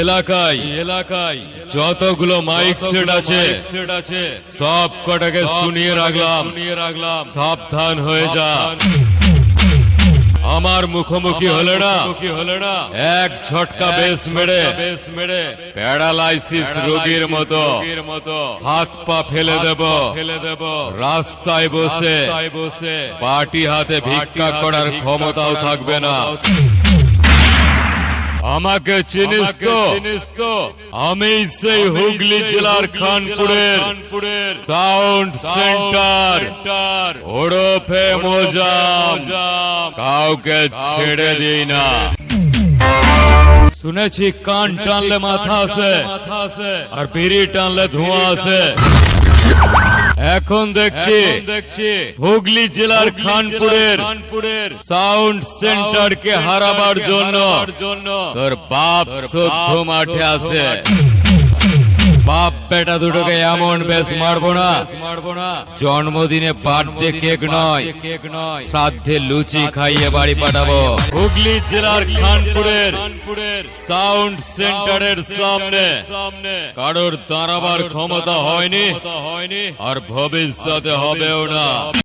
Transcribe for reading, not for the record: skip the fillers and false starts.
এলাকায় যতগুলো mic set আছে সব কটাকে শুনিয়ে রাখলাম সাবধান হয়ে যা। আমার মুখোমুখি হলে না এক ঝটকা বেশ মেরে প্যারালাইসিস রোগীর মতো হাত পা ফেলে দেব। রাস্তায় বসে পাটি হাতে ভিক্ষা করার ক্ষমতাও থাকবে না। আমাকে চিনিস তো? আমি সেই হুগলি জেলার খানপুরের সাউন্ড সেন্টার ওরফে মোজাম। কাউকে ছেড়ে দিই না। শুনেছি কান টানলে মাথা আছে আর বিড়ি টানলে ধোঁয়া আছে। এখন দেখছি হুগলি জেলার খানপুরের সাউন্ড সেন্টারকে হারাবার জন্য তোর বাপ শুদ্ধ মাঠে আছে। বাপ বেটা দুটোকে এমন বেশ মারবো না, জন্মদিনে বার্থডে কেক নয় শ্রাদ্ধে লুচি খাইয়ে বাড়ি পাঠাবো। হুগলি জেলার খানপুরের সাউন্ড সেন্টারের সামনে কারোর দাঁড়াবার ক্ষমতা হয়নি আর ভবিষ্যতে হবেও না।